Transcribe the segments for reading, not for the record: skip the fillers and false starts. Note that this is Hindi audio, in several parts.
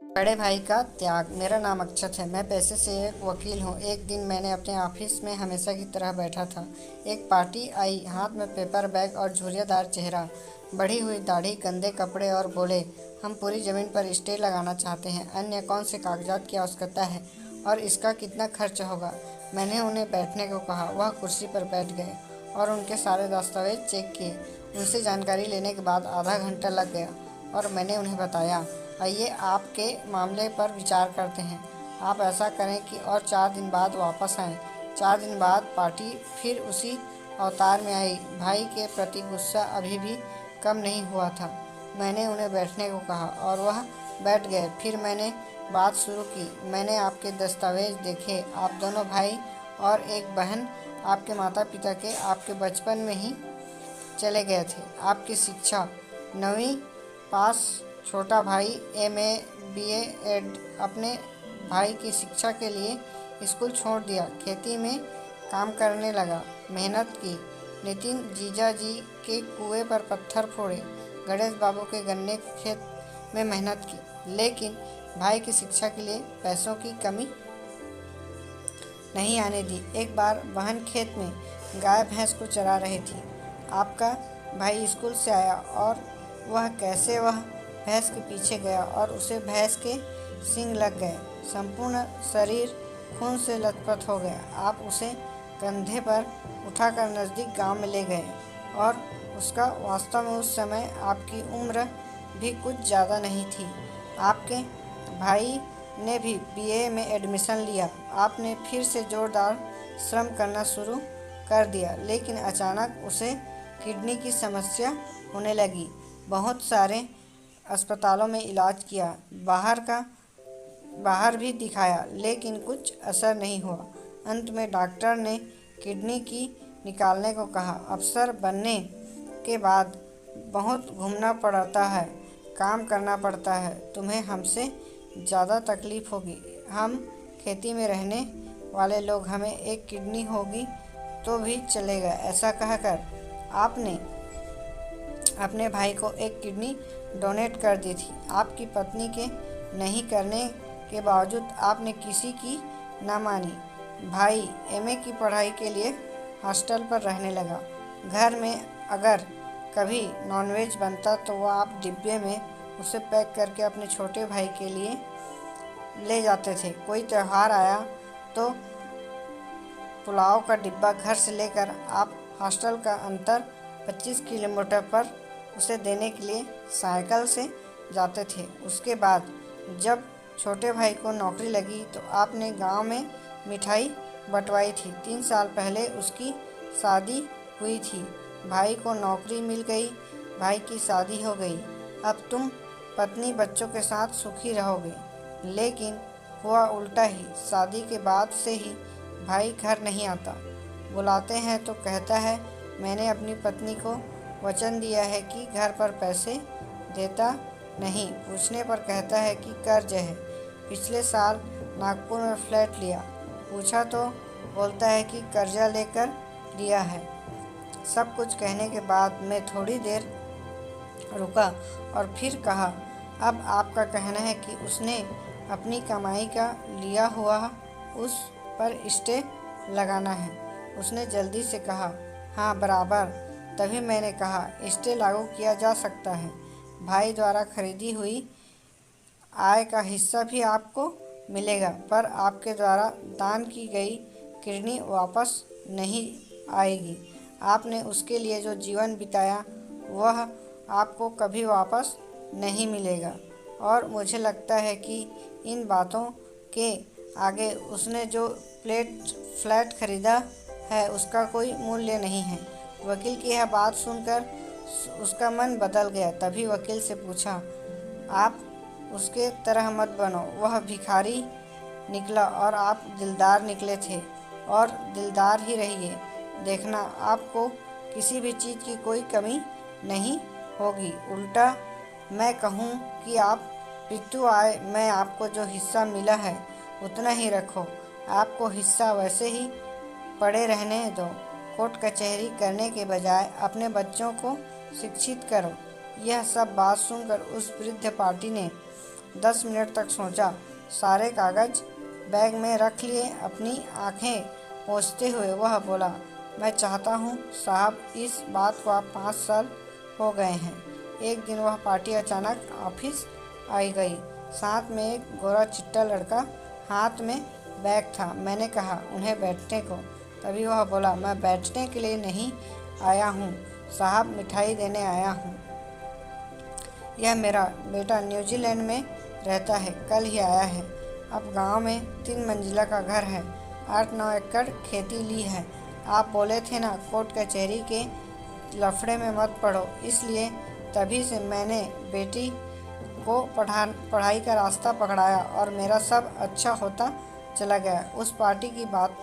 बड़े भाई का त्याग। मेरा नाम अक्षत है। मैं पेशे से एक वकील हूँ। एक दिन मैंने अपने ऑफिस में हमेशा की तरह बैठा था। एक पार्टी आई, हाथ में पेपर बैग और झुर्रियादार चेहरा, बढ़ी हुई दाढ़ी, गंदे कपड़े, और बोले, हम पूरी ज़मीन पर स्टे लगाना चाहते हैं। अन्य कौन से कागजात की आवश्यकता है और इसका कितना खर्च होगा? मैंने उन्हें बैठने को कहा। वह कुर्सी पर बैठ गए और उनके सारे दस्तावेज चेक किए। उनसे जानकारी लेने के बाद आधा घंटा लग गया और मैंने उन्हें बताया, आइए आपके मामले पर विचार करते हैं। आप ऐसा करें कि और 4 दिन बाद वापस आएं। 4 दिन बाद पार्टी फिर उसी अवतार में आई। भाई के प्रति गुस्सा अभी भी कम नहीं हुआ था। मैंने उन्हें बैठने को कहा और वह बैठ गए। फिर मैंने बात शुरू की। मैंने आपके दस्तावेज देखे। आप दोनों भाई और एक बहन आपके माता पिता के आपके बचपन में ही चले गए थे। आपकी शिक्षा 9वीं पास, छोटा भाई एमए बीए एड। अपने भाई की शिक्षा के लिए स्कूल छोड़ दिया, खेती में काम करने लगा, मेहनत की। नितिन जीजा जी के कुएं पर पत्थर फोड़े, गणेश बाबू के गन्ने के खेत में मेहनत की, लेकिन भाई की शिक्षा के लिए पैसों की कमी नहीं आने दी। एक बार बहन खेत में गाय भैंस को चरा रही थी। आपका भाई स्कूल से आया और वह भैंस के पीछे गया और उसे भैंस के सींग लग गए। संपूर्ण शरीर खून से लथपथ हो गया। आप उसे कंधे पर उठाकर नज़दीक गांव में ले गए और उसका वास्तव में उस समय आपकी उम्र भी कुछ ज़्यादा नहीं थी। आपके भाई ने भी बीए में एडमिशन लिया। आपने फिर से जोरदार श्रम करना शुरू कर दिया, लेकिन अचानक उसे किडनी की समस्या होने लगी। बहुत सारे अस्पतालों में इलाज किया, बाहर भी दिखाया, लेकिन कुछ असर नहीं हुआ। अंत में डॉक्टर ने किडनी की निकालने को कहा। अफसर बनने के बाद बहुत घूमना पड़ता है, काम करना पड़ता है। तुम्हें हमसे ज़्यादा तकलीफ होगी। हम खेती में रहने वाले लोग, हमें एक किडनी होगी तो भी चलेगा। ऐसा कहकर आपने अपने भाई को एक किडनी डोनेट कर दी थी। आपकी पत्नी के नहीं करने के बावजूद आपने किसी की ना मानी। भाई एमए की पढ़ाई के लिए हॉस्टल पर रहने लगा। घर में अगर कभी नॉनवेज बनता तो वह आप डिब्बे में उसे पैक करके अपने छोटे भाई के लिए ले जाते थे। कोई त्यौहार आया तो पुलाव का डिब्बा घर से लेकर आप हॉस्टल का अंतर 25 किलोमीटर पर उसे देने के लिए साइकिल से जाते थे। उसके बाद जब छोटे भाई को नौकरी लगी तो आपने गांव में मिठाई बंटवाई थी। 3 साल पहले उसकी शादी हुई थी। भाई को नौकरी मिल गई, भाई की शादी हो गई। अब तुम पत्नी बच्चों के साथ सुखी रहोगे। लेकिन हुआ उल्टा ही। शादी के बाद से ही भाई घर नहीं आता। बुलाते हैं तो कहता है, मैंने अपनी पत्नी को वचन दिया है कि घर पर पैसे देता नहीं। पूछने पर कहता है कि कर्ज है। पिछले साल नागपुर में फ्लैट लिया। पूछा तो बोलता है कि कर्जा लेकर लिया है। सब कुछ कहने के बाद मैं थोड़ी देर रुका और फिर कहा, अब आपका कहना है कि उसने अपनी कमाई का लिया हुआ उस पर स्टे लगाना है। उसने जल्दी से कहा, हाँ बराबर। तभी मैंने कहा, स्टे लागू किया जा सकता है। भाई द्वारा खरीदी हुई आय का हिस्सा भी आपको मिलेगा, पर आपके द्वारा दान की गई किडनी वापस नहीं आएगी। आपने उसके लिए जो जीवन बिताया वह आपको कभी वापस नहीं मिलेगा। और मुझे लगता है कि इन बातों के आगे उसने जो फ्लैट खरीदा है उसका कोई मूल्य नहीं है। वकील की यह बात सुनकर उसका मन बदल गया। तभी वकील से पूछा, आप उसके तरह मत बनो। वह भिखारी निकला और आप दिलदार निकले थे, और दिलदार ही रहिए। देखना, आपको किसी भी चीज़ की कोई कमी नहीं होगी। उल्टा मैं कहूँ कि आप पितु आए, मैं आपको जो हिस्सा मिला है उतना ही रखो। आपको हिस्सा वैसे ही पड़े रहने दो। कोर्ट कचहरी करने के बजाय अपने बच्चों को शिक्षित करो। यह सब बात सुनकर उस वृद्ध पार्टी ने 10 मिनट तक सोचा, सारे कागज बैग में रख लिए। अपनी आंखें पोंछते हुए वह बोला, मैं चाहता हूँ साहब, इस बात को आप 5 साल हो गए हैं। एक दिन वह पार्टी अचानक ऑफिस आई गई, साथ में एक गोरा चिट्टा लड़का, हाथ में बैग था। मैंने कहा, उन्हें बैठने को। तभी वह बोला, मैं बैठने के लिए नहीं आया हूँ साहब, मिठाई देने आया हूँ। यह मेरा बेटा न्यूजीलैंड में रहता है, कल ही आया है। अब गांव में 3 मंजिला का घर है, 8-9 एकड़ खेती ली है। आप बोले थे ना, कोर्ट कचहरी के लफड़े में मत पड़ो, इसलिए तभी से मैंने बेटी को पढ़ाई का रास्ता पकड़ाया और मेरा सब अच्छा होता चला गया। उस पार्टी की बात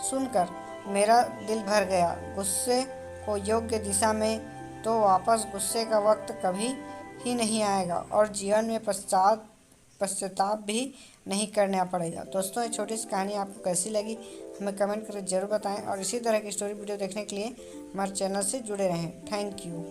सुनकर मेरा दिल भर गया। गुस्से को योग्य दिशा में तो वापस गुस्से का वक्त कभी ही नहीं आएगा और जीवन में पश्चाताप भी नहीं करना पड़ेगा। दोस्तों, ये छोटी सी कहानी आपको कैसी लगी हमें कमेंट करके ज़रूर बताएं और इसी तरह की स्टोरी वीडियो देखने के लिए हमारे चैनल से जुड़े रहें। Thank you.